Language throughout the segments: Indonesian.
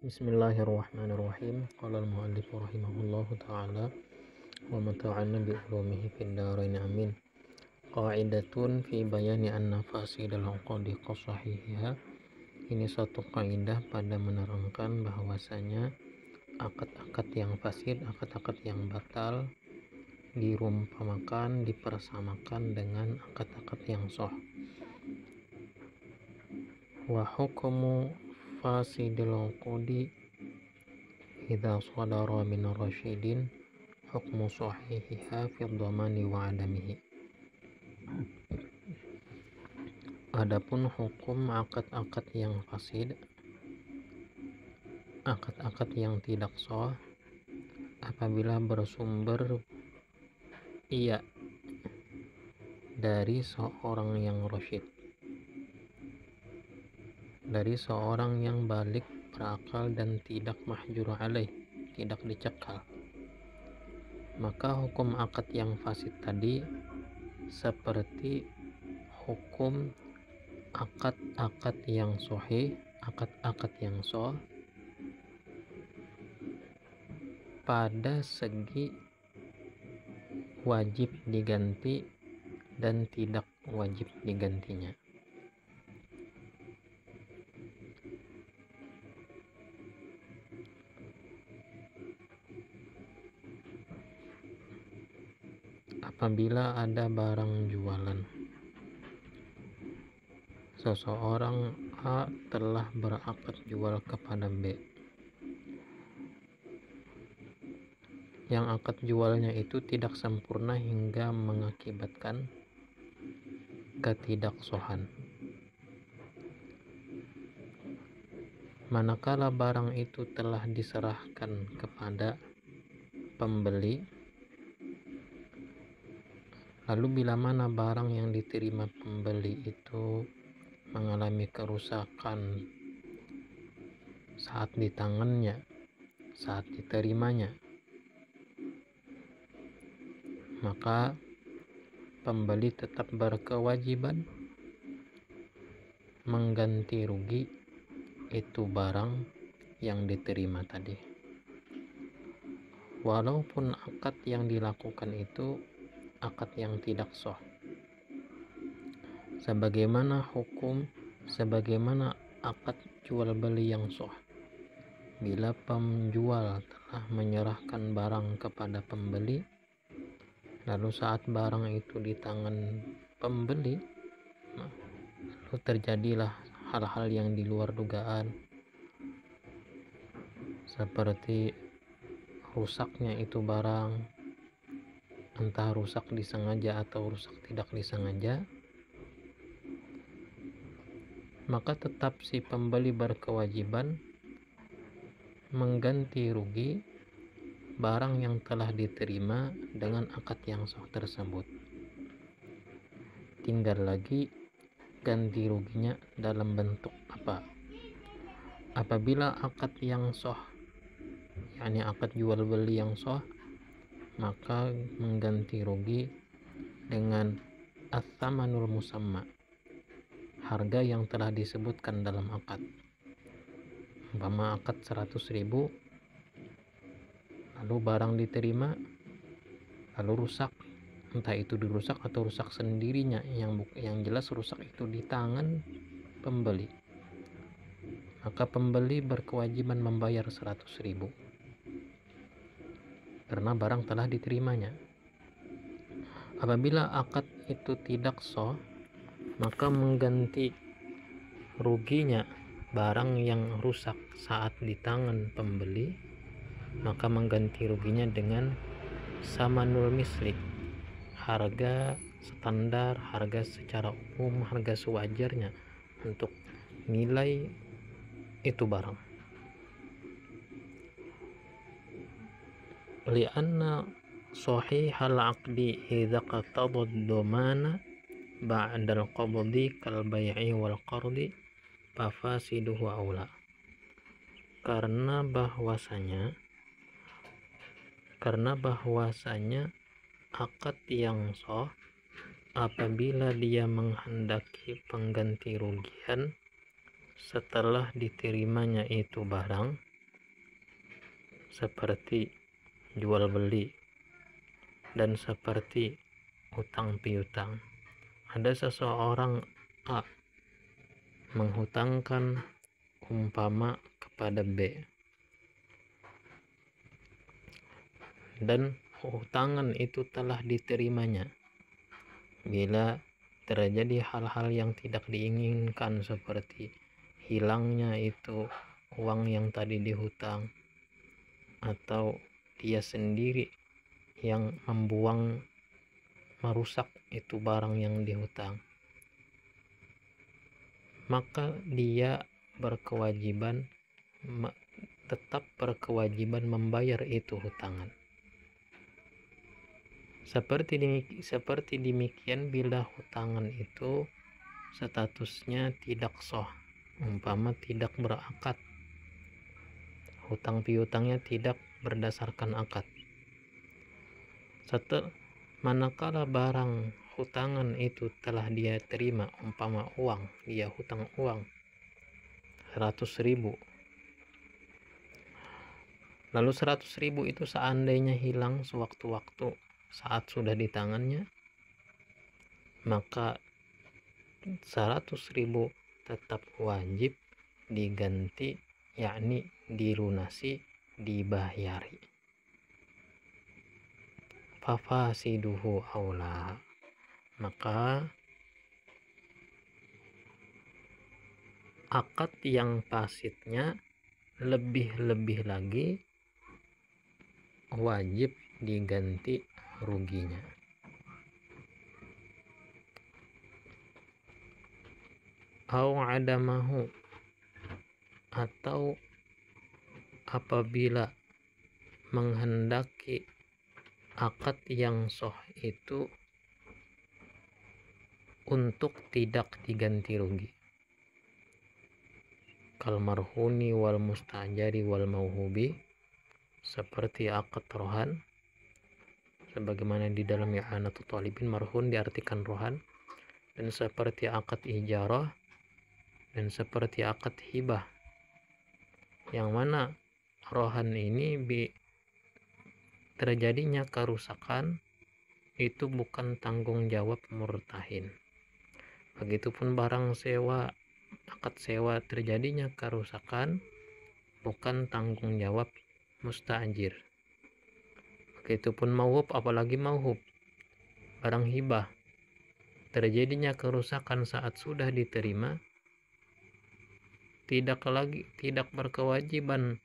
Bismillahirrahmanirrahim. Qala al-mu'allif rahimahullahu ta'ala wa mata'anna bi ulumihi fid dharain amin. Qa'idatun fi bayani anna fasidal uqadi qasahihiha. Ini suatu kaidah pada menerangkan bahwasanya akad-akad yang fasid, akad-akad yang batal dirumpamakan, dipersamakan dengan akad-akad yang sah. Wa hukumu fasidil uqudi idza sadara min ar-rasyidin hukmu sahihiha fi dhamani wa adamihi. Adapun hukum akad-akad yang fasid, akad-akad yang tidak sah apabila bersumber dari seorang yang rasyid, dari seorang yang balik berakal dan tidak mahjur alaih, tidak dicekal, maka hukum akad yang fasid tadi seperti hukum akad-akad yang sahih, akad-akad yang sah pada segi wajib diganti dan tidak wajib digantinya. Apabila ada barang jualan, seseorang A telah berakad jual kepada B, yang akad jualnya itu tidak sempurna hingga mengakibatkan ketidaksohan. Manakala barang itu telah diserahkan kepada pembeli, lalu bila mana barang yang diterima pembeli itu mengalami kerusakan saat di tangannya, saat diterimanya, maka pembeli tetap berkewajiban mengganti rugi itu barang yang diterima tadi, walaupun akad yang dilakukan itu akad yang tidak sah. Sebagaimana akad jual beli yang sah, bila penjual telah menyerahkan barang kepada pembeli, lalu saat barang itu di tangan pembeli, lalu terjadilah hal-hal yang di luar dugaan, seperti rusaknya itu barang, entah rusak disengaja atau rusak tidak disengaja, maka tetap si pembeli berkewajiban mengganti rugi barang yang telah diterima dengan akad yang sah tersebut. Tinggal lagi ganti ruginya dalam bentuk apa. Apabila akad yang sah, yakni akad jual beli yang sah, maka mengganti rugi dengan ats-tsamanul musamma, harga yang telah disebutkan dalam akad. Umpama akad 100.000, lalu barang diterima lalu rusak, entah itu dirusak atau rusak sendirinya, yang jelas rusak itu di tangan pembeli, maka pembeli berkewajiban membayar 100.000 karena barang telah diterimanya. Apabila akad itu tidak sah, maka mengganti ruginya barang yang rusak saat di tangan pembeli, maka mengganti ruginya dengan samanul misli, harga standar, harga secara umum, harga sewajarnya untuk nilai itu barang. Lianna sahihal aqdi idza qatada ad-dhamana ba'da al-qabdi kal bai'i wal qardi fafasiduhu aula. Karena bahwasanya akad yang sah apabila dia menghendaki pengganti rugian setelah diterimanya itu barang, seperti jual beli dan seperti hutang piutang. Ada seseorang A menghutangkan umpama kepada B, dan hutangan itu telah diterimanya. Bila terjadi hal-hal yang tidak diinginkan seperti hilangnya itu uang yang tadi dihutang, atau dia sendiri yang merusak itu barang yang dihutang, maka dia tetap berkewajiban membayar itu hutangan. Seperti demikian bila hutangan itu statusnya tidak sah, umpama tidak berakad, hutang piutangnya tidak berdasarkan akad. Manakala barang hutangan itu telah dia terima, umpama uang, dia hutang uang 100.000, lalu 100.000 itu seandainya hilang sewaktu-waktu saat sudah di tangannya, maka 100.000 tetap wajib diganti, yakni dilunasi, dibayari. Fafasiduhu aula, maka akad yang fasidnya lebih-lebih lagi wajib diganti ruginya. Au adamahu, atau apabila menghendaki akad yang sah itu untuk tidak diganti rugi, kal marhuni wal mustajari wal mauhubi, seperti akad rohan, sebagaimana di dalam I'anatul Talibin, marhun diartikan rohan, dan seperti akad ijarah, dan seperti akad hibah, yang mana rohan ini terjadinya kerusakan itu bukan tanggung jawab murtahin. Begitupun barang sewa, akad sewa terjadinya kerusakan bukan tanggung jawab mustajir. Begitupun mauhub, apalagi mauhub, barang hibah, terjadinya kerusakan saat sudah diterima, tidak berkewajiban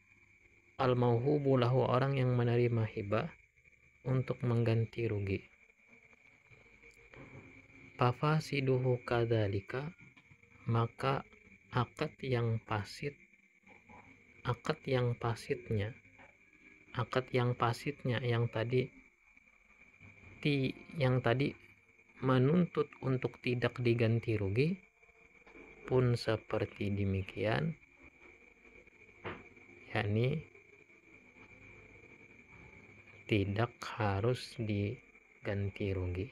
al-mauhubu lahu, orang yang menerima hibah, untuk mengganti rugi. Fafasiduhu kadzalika, maka akad yang fasidnya yang tadi menuntut untuk tidak diganti rugi pun seperti demikian, yakni tidak harus diganti rugi.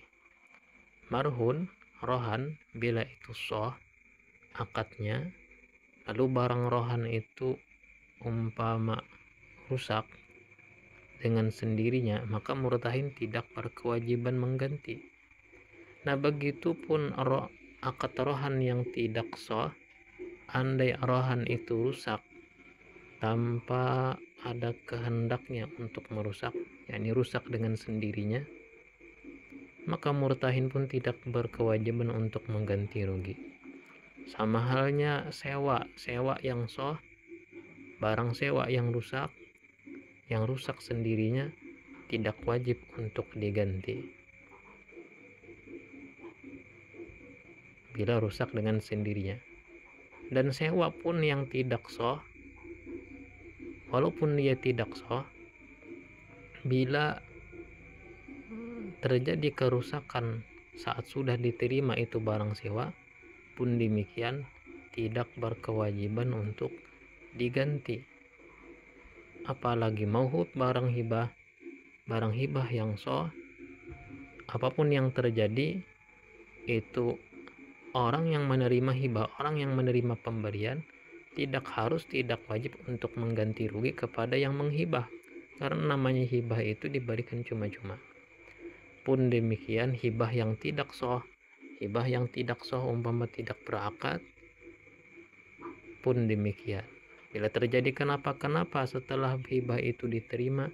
Marhun, rohan, bila itu sah akadnya, lalu barang rohan itu umpama rusak dengan sendirinya, maka murtahin tidak berkewajiban mengganti. Nah, begitupun akad rohan yang tidak sah, andai rohan itu rusak tanpa ada kehendaknya untuk merusak, yakni rusak dengan sendirinya, maka murtahin pun tidak berkewajiban untuk mengganti rugi. Sama halnya sewa yang sah, barang sewa yang rusak sendirinya tidak wajib untuk diganti bila rusak dengan sendirinya. Dan sewa pun yang tidak sah, walaupun dia tidak sah, bila terjadi kerusakan saat sudah diterima itu barang sewa, pun demikian tidak berkewajiban untuk diganti. Apalagi mauhub, barang hibah yang sah, apapun yang terjadi itu orang yang menerima hibah, orang yang menerima pemberian tidak wajib untuk mengganti rugi kepada yang menghibah. karena namanya hibah itu diberikan cuma-cuma. Pun demikian hibah yang tidak sah umpama tidak berakad pun demikian. Bila terjadi kenapa-kenapa setelah hibah itu diterima,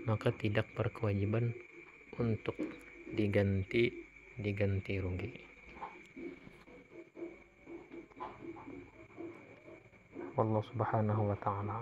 maka tidak berkewajiban untuk diganti rugi. Allah subhanahu wa ta'ala.